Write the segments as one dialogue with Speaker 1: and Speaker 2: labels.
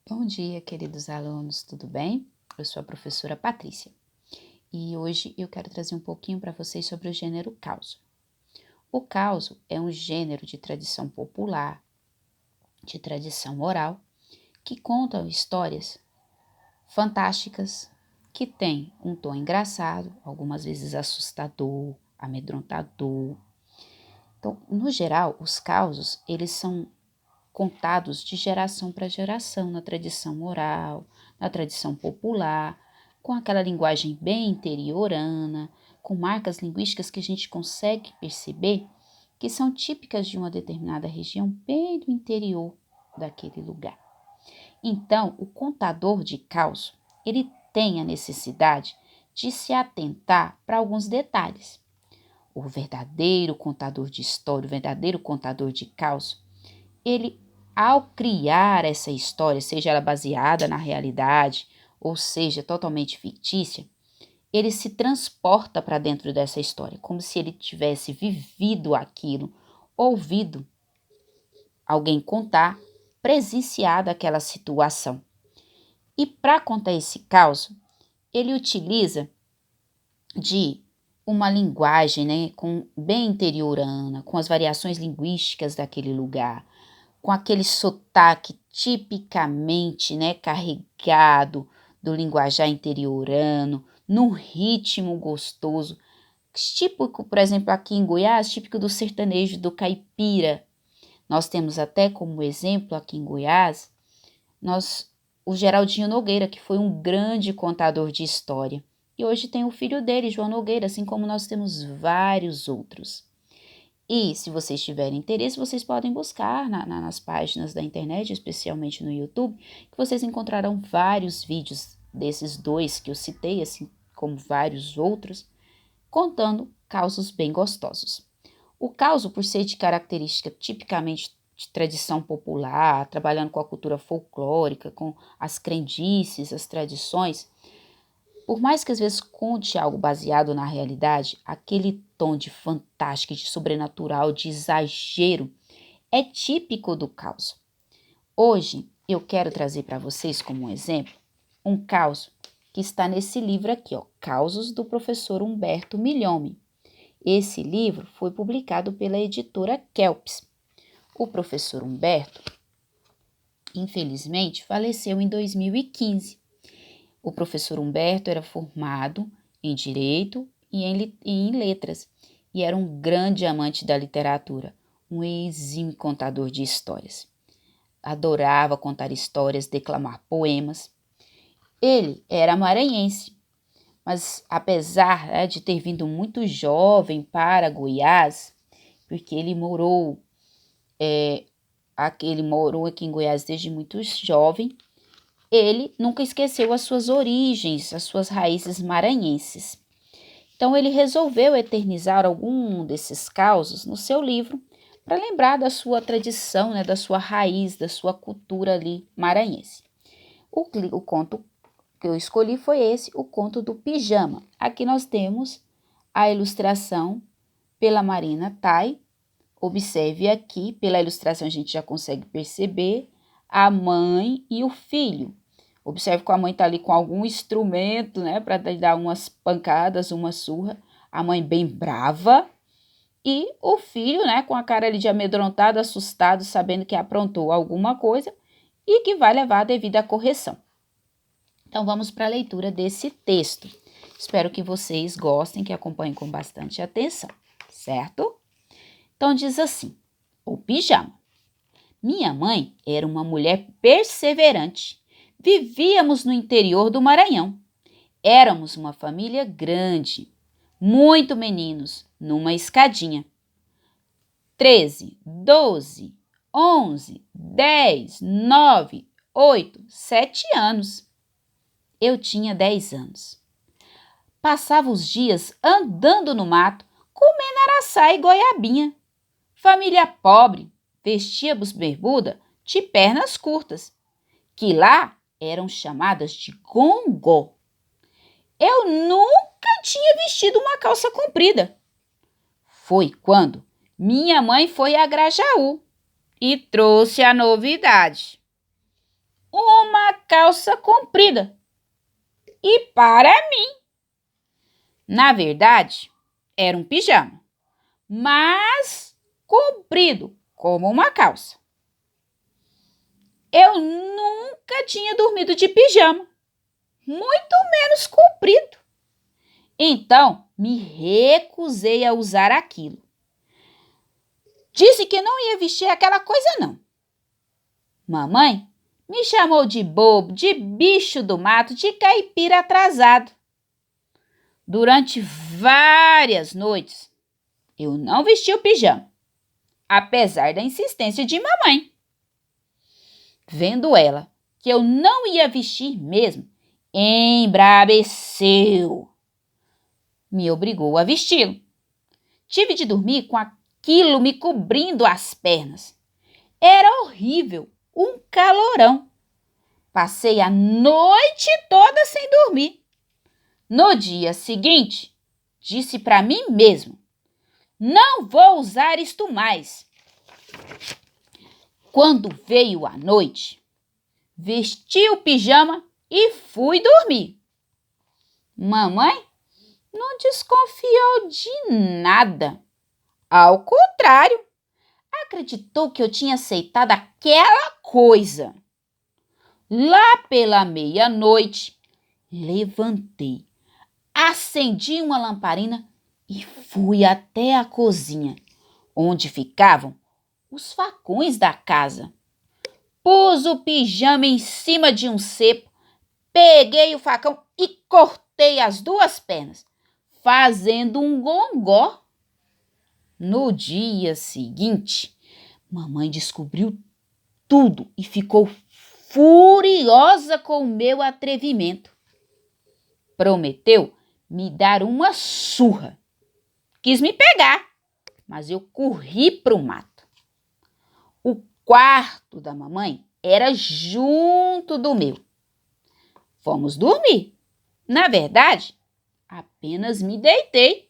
Speaker 1: Bom dia, queridos alunos, tudo bem? Eu sou a professora Patrícia e hoje eu quero trazer um pouquinho para vocês sobre o gênero causo. O causo é um gênero de tradição popular, de tradição oral, que conta histórias fantásticas, que tem um tom engraçado, algumas vezes assustador, amedrontador. Então, no geral, os causos, eles são contados de geração para geração, na tradição oral, na tradição popular, com aquela linguagem bem interiorana, com marcas linguísticas que a gente consegue perceber que são típicas de uma determinada região bem do interior daquele lugar. Então, o contador de caos, ele tem a necessidade de se atentar para alguns detalhes. O verdadeiro contador de história, o verdadeiro contador de caos, ele, ao criar essa história, seja ela baseada na realidade ou seja totalmente fictícia, ele se transporta para dentro dessa história, como se ele tivesse vivido aquilo, ouvido alguém contar, presenciado aquela situação. E para contar esse caos, ele utiliza de uma linguagem, bem interiorana, com as variações linguísticas daquele lugar, com aquele sotaque tipicamente, carregado do linguajar interiorano, num ritmo gostoso, típico, por exemplo, aqui em Goiás, típico do sertanejo, do caipira. Nós temos até como exemplo aqui em Goiás, o Geraldinho Nogueira, que foi um grande contador de história. E hoje tem o filho dele, João Nogueira, assim como nós temos vários outros. E se vocês tiverem interesse, vocês podem buscar nas páginas da internet, especialmente no YouTube, que vocês encontrarão vários vídeos desses dois que eu citei, assim como vários outros, contando causos bem gostosos. O causo, por ser de característica tipicamente de tradição popular, trabalhando com a cultura folclórica, com as crendices, as tradições, por mais que às vezes conte algo baseado na realidade, aquele tom de fantástico, de sobrenatural, de exagero, é típico do caos. Hoje eu quero trazer para vocês como um exemplo um caos que está nesse livro aqui, Causos do professor Humberto Milhome. Esse livro foi publicado pela editora Kelps. O professor Humberto, infelizmente, faleceu em 2015. O professor Humberto era formado em Direito e em Letras e era um grande amante da literatura, um exímio contador de histórias. Adorava contar histórias, declamar poemas. Ele era maranhense, mas apesar de ter vindo muito jovem para Goiás, porque ele morou aqui em Goiás desde muito jovem, ele nunca esqueceu as suas origens, as suas raízes maranhenses. Então, ele resolveu eternizar algum desses causos no seu livro para lembrar da sua tradição, da sua raiz, da sua cultura ali maranhense. O conto que eu escolhi foi esse, o conto do pijama. Aqui nós temos a ilustração pela Marina Tai. Observe aqui, pela ilustração a gente já consegue perceber a mãe e o filho. Observe que a mãe está ali com algum instrumento, para dar umas pancadas, uma surra. A mãe bem brava. E o filho, com a cara ali de amedrontado, assustado, sabendo que aprontou alguma coisa e que vai levar a devida correção. Então, vamos para a leitura desse texto. Espero que vocês gostem, que acompanhem com bastante atenção, certo? Então, diz assim, o pijama. Minha mãe era uma mulher perseverante. Vivíamos no interior do Maranhão. Éramos uma família grande, muito meninos, numa escadinha. 13, 12, 11, 10, 9, 8, 7 anos. Eu tinha 10 anos. Passava os dias andando no mato, comendo araçá e goiabinha. Família pobre, vestíamos bermuda de pernas curtas, que lá eram chamadas de gongó. Eu nunca tinha vestido uma calça comprida. Foi quando minha mãe foi a Grajaú e trouxe a novidade. Uma calça comprida. E para mim, na verdade, era um pijama, mas comprido como uma calça. Eu nunca tinha dormido de pijama, muito menos comprido. Então, me recusei a usar aquilo. Disse que não ia vestir aquela coisa, não. Mamãe me chamou de bobo, de bicho do mato, de caipira atrasado. Durante várias noites, eu não vesti o pijama, apesar da insistência de mamãe. Vendo ela que eu não ia vestir mesmo, embrabeceu. Me obrigou a vesti-lo. Tive de dormir com aquilo me cobrindo as pernas. Era horrível, um calorão. Passei a noite toda sem dormir. No dia seguinte, disse para mim mesmo: não vou usar isto mais. Quando veio a noite, vesti o pijama e fui dormir. Mamãe não desconfiou de nada. Ao contrário, acreditou que eu tinha aceitado aquela coisa. Lá pela meia-noite, levantei, acendi uma lamparina e fui até a cozinha, onde ficavam os facões da casa. Pus o pijama em cima de um cepo, peguei o facão e cortei as duas pernas, fazendo um gongó. No dia seguinte, mamãe descobriu tudo e ficou furiosa com o meu atrevimento. Prometeu me dar uma surra. Quis me pegar, mas eu corri para o mato. O quarto da mamãe era junto do meu. Fomos dormir. Na verdade, apenas me deitei.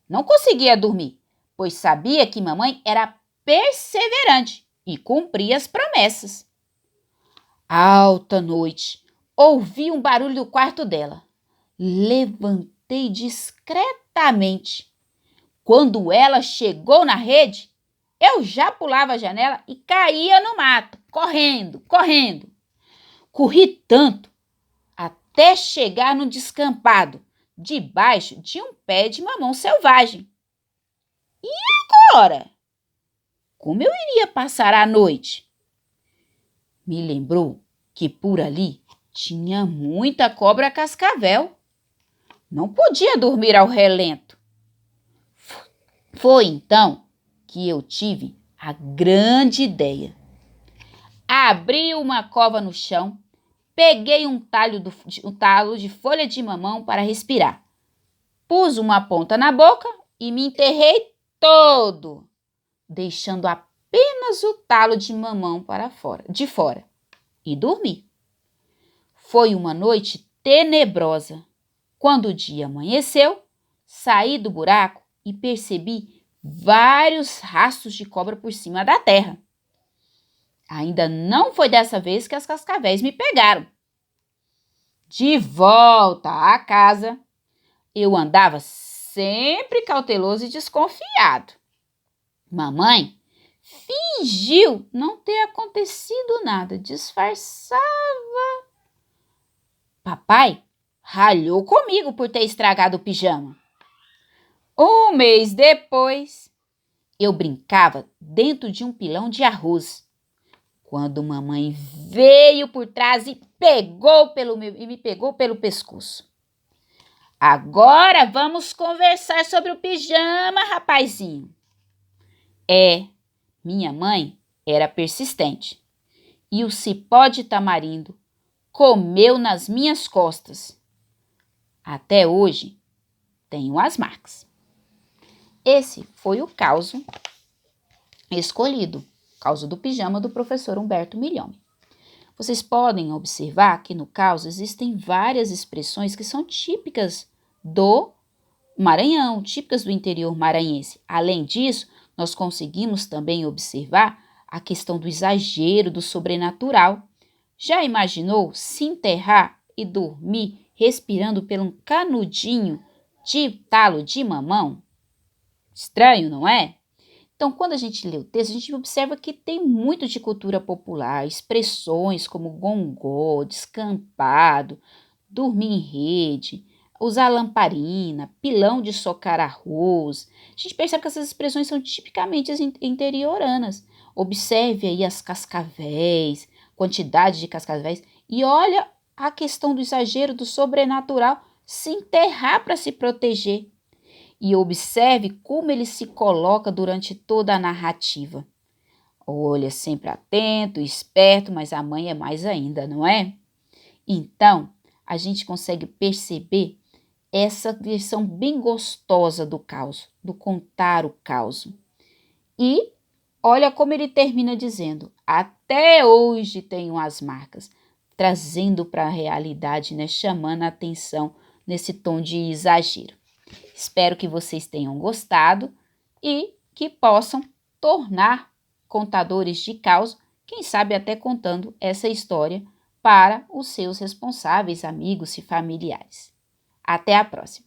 Speaker 1: Não conseguia dormir, pois sabia que mamãe era perseverante e cumpria as promessas. Alta noite, ouvi um barulho do quarto dela. Levantei discretamente. Quando ela chegou na rede, eu já pulava a janela e caía no mato, correndo. Corri tanto até chegar no descampado, debaixo de um pé de mamão selvagem. E agora? Como eu iria passar a noite? Me lembrou que por ali tinha muita cobra cascavel. Não podia dormir ao relento. Foi então que eu tive a grande ideia. Abri uma cova no chão, peguei um talo de folha de mamão para respirar. Pus uma ponta na boca e me enterrei todo, deixando apenas o talo de mamão de fora, e dormi. Foi uma noite tenebrosa. Quando o dia amanheceu, saí do buraco e percebi vários rastros de cobra por cima da terra. Ainda não foi dessa vez que as cascavéis me pegaram. De volta à casa, eu andava sempre cauteloso e desconfiado. Mamãe fingiu não ter acontecido nada, disfarçava. Papai ralhou comigo por ter estragado o pijama. Um mês depois, eu brincava dentro de um pilão de arroz, quando mamãe veio por trás e me pegou pelo pescoço. Agora vamos conversar sobre o pijama, rapazinho. Minha mãe era persistente e o cipó de tamarindo comeu nas minhas costas. Até hoje, tenho as marcas. Esse foi o causo escolhido, causo do pijama do professor Humberto Milhome. Vocês podem observar que no causo existem várias expressões que são típicas do Maranhão, típicas do interior maranhense. Além disso, nós conseguimos também observar a questão do exagero, do sobrenatural. Já imaginou se enterrar e dormir respirando por um canudinho de talo de mamão? Estranho, não é? Então, quando a gente lê o texto, a gente observa que tem muito de cultura popular, expressões como gongô, descampado, dormir em rede, usar lamparina, pilão de socar arroz. A gente percebe que essas expressões são tipicamente interioranas. Observe aí as cascavéis, quantidade de cascavéis, e olha a questão do exagero, do sobrenatural, se enterrar para se proteger. E observe como ele se coloca durante toda a narrativa. Olha, sempre atento, esperto, mas a mãe é mais ainda, não é? Então, a gente consegue perceber essa versão bem gostosa do caos, do contar o caos. E olha como ele termina dizendo: até hoje tenho as marcas, trazendo para a realidade, né, chamando a atenção nesse tom de exagero. Espero que vocês tenham gostado e que possam tornar contadores de caos, quem sabe até contando essa história para os seus responsáveis, amigos e familiares. Até a próxima!